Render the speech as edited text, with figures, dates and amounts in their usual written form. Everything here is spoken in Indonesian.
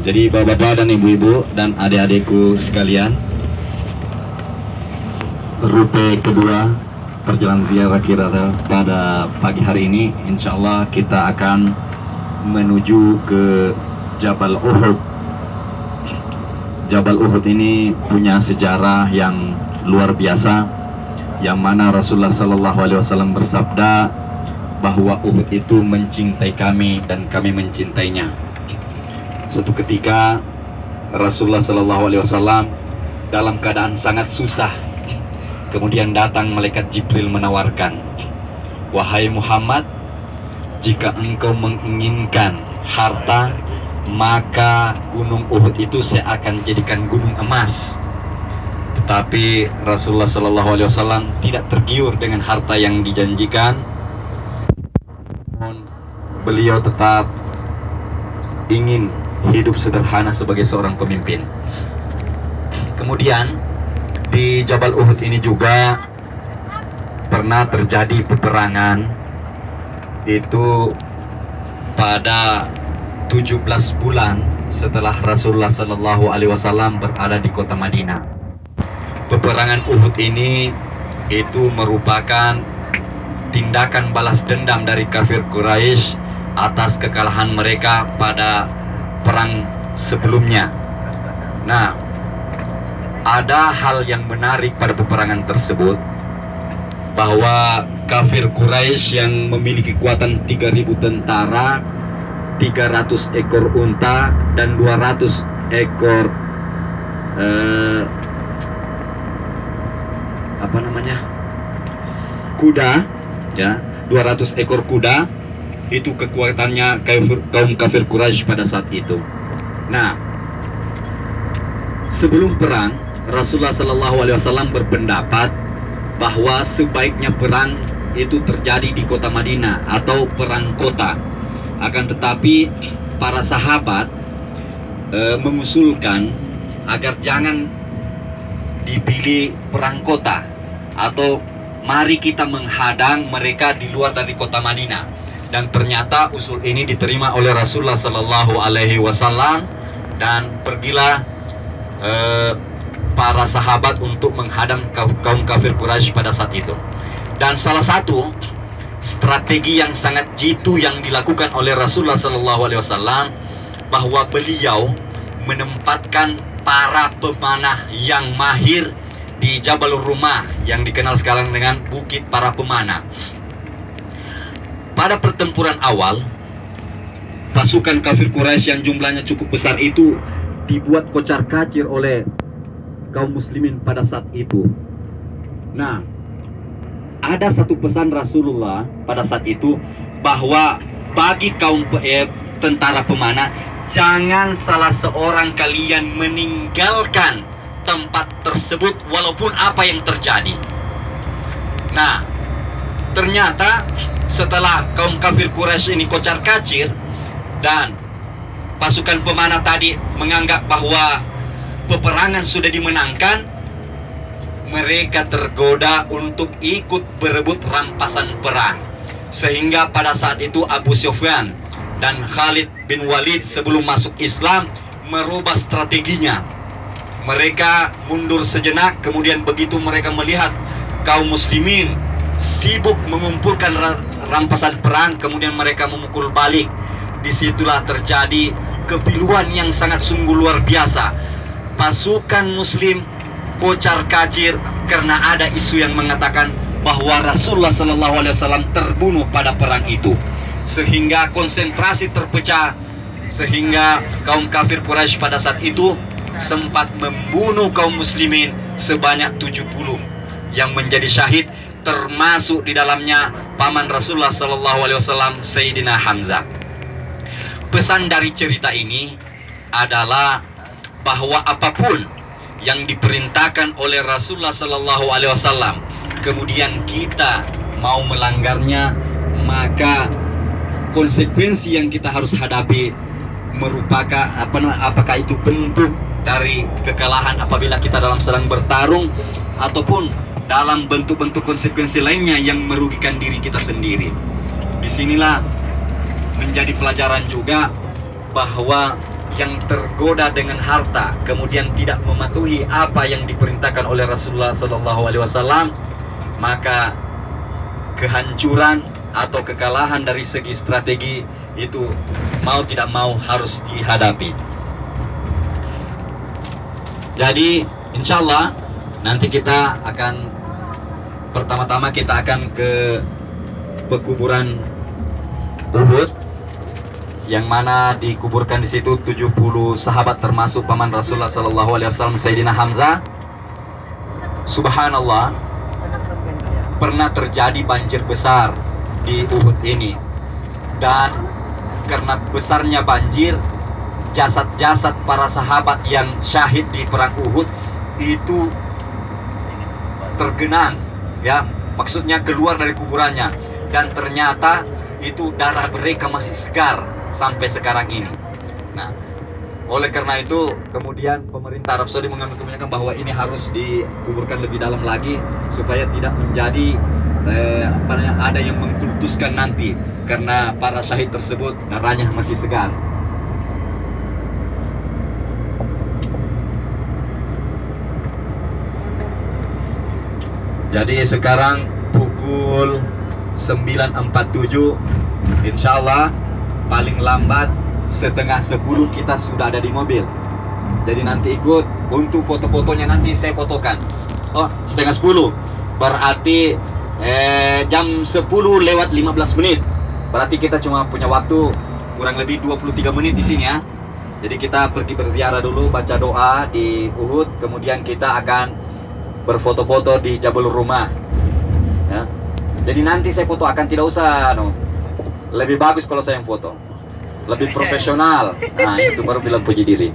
Jadi bapak-bapak dan ibu-ibu dan adik-adikku sekalian, rute kedua perjalanan ziarah kita pada pagi hari ini, insya Allah kita akan menuju ke Jabal Uhud. Jabal Uhud ini punya sejarah yang luar biasa, yang mana Rasulullah SAW bersabda bahwa Uhud itu mencintai kami dan kami mencintainya. Suatu ketika Rasulullah SAW dalam keadaan sangat susah, kemudian datang malaikat Jibril menawarkan, "Wahai Muhammad, jika engkau menginginkan harta, maka gunung Uhud itu saya akan jadikan gunung emas." Tetapi Rasulullah SAW tidak tergiur dengan harta yang dijanjikan. Beliau tetap ingin hidup sederhana sebagai seorang pemimpin. Kemudian di Jabal Uhud ini juga pernah terjadi peperangan, itu pada 17 bulan setelah Rasulullah SAW berada di kota Madinah. Peperangan Uhud ini itu merupakan tindakan balas dendam dari kafir Quraisy atas kekalahan mereka pada perang sebelumnya. Nah, ada hal yang menarik pada peperangan tersebut, bahwa kafir Quraisy yang memiliki kekuatan 3.000 tentara, 300 ekor unta dan 200 ekor kuda, ya, 200 ekor kuda, itu kekuatannya kaum kafir Quraisy pada saat itu. Nah, sebelum perang, Rasulullah SAW berpendapat bahwa sebaiknya perang itu terjadi di kota Madinah atau perang kota. Akan tetapi para sahabat mengusulkan agar jangan dipilih perang kota, atau mari kita menghadang mereka di luar dari kota Madinah. Dan ternyata usul ini diterima oleh Rasulullah SAW, dan pergilah para sahabat untuk menghadang kaum kafir Quraisy pada saat itu. Dan salah satu strategi yang sangat jitu yang dilakukan oleh Rasulullah SAW, bahwa beliau menempatkan para pemanah yang mahir di Jabal Rumah, yang dikenal sekarang dengan Bukit Para Pemanah. Pada pertempuran awal, pasukan kafir Quraisy yang jumlahnya cukup besar itu dibuat kocar-kacir oleh kaum muslimin pada saat itu. Nah, ada satu pesan Rasulullah pada saat itu, bahwa bagi kaum tentara pemanah, jangan salah seorang kalian meninggalkan tempat tersebut walaupun apa yang terjadi. Nah, ternyata setelah kaum kafir Quraisy ini kocar-kacir dan pasukan pemanah tadi menganggap bahwa peperangan sudah dimenangkan, mereka tergoda untuk ikut berebut rampasan perang. Sehingga pada saat itu Abu Sufyan dan Khalid bin Walid sebelum masuk Islam merubah strateginya. Mereka mundur sejenak, kemudian begitu mereka melihat kaum muslimin sibuk mengumpulkan rampasan perang, kemudian mereka memukul balik. Disitulah terjadi kepiluan yang sangat sungguh luar biasa. Pasukan muslim kocar-kacir karena ada isu yang mengatakan bahwa Rasulullah SAW terbunuh pada perang itu, sehingga konsentrasi terpecah, sehingga kaum kafir Quraisy pada saat itu sempat membunuh kaum muslimin sebanyak 70 yang menjadi syahid, termasuk di dalamnya paman Rasulullah SAW, Sayyidina Hamzah. Pesan dari cerita ini adalah bahwa apapun yang diperintahkan oleh Rasulullah SAW, kemudian kita mau melanggarnya, maka konsekuensi yang kita harus hadapi merupakan apakah itu bentuk dari kekalahan apabila kita sedang bertarung, ataupun dalam bentuk-bentuk konsekuensi lainnya yang merugikan diri kita sendiri. Disinilah menjadi pelajaran juga bahwa yang tergoda dengan harta, kemudian tidak mematuhi apa yang diperintahkan oleh Rasulullah SAW, maka kehancuran atau kekalahan dari segi strategi itu mau tidak mau harus dihadapi. Jadi insya Allah nanti kita akan pertama-tama kita akan ke pekuburan Uhud, yang mana dikuburkan di situ 70 sahabat termasuk paman Rasulullah SAW, Sayyidina Hamzah. Subhanallah, pernah terjadi banjir besar di Uhud ini, dan karena besarnya banjir, jasad-jasad para sahabat yang syahid di perang Uhud itu tergenang, ya, maksudnya keluar dari kuburannya, dan ternyata itu darah mereka masih segar sampai sekarang ini. Nah, oleh karena itu kemudian pemerintah Arab Saudi mengambil kebijakan bahwa ini harus dikuburkan lebih dalam lagi supaya tidak menjadi ada yang mengkultuskan nanti, karena para syahid tersebut darahnya masih segar. Jadi sekarang pukul 9.47, insya Allah paling lambat setengah 10 kita sudah ada di mobil. Jadi nanti ikut untuk foto-fotonya, nanti saya fotokan. Oh, setengah 10 berarti jam 10:15. Berarti kita cuma punya waktu kurang lebih 23 menit di sini ya. Jadi kita pergi berziarah dulu, baca doa di Uhud, kemudian kita akan berfoto-foto di Jabal Rumah ya. Jadi nanti saya foto akan tidak usah lebih bagus kalau saya yang foto, lebih profesional. Nah, itu baru bilang puji diri.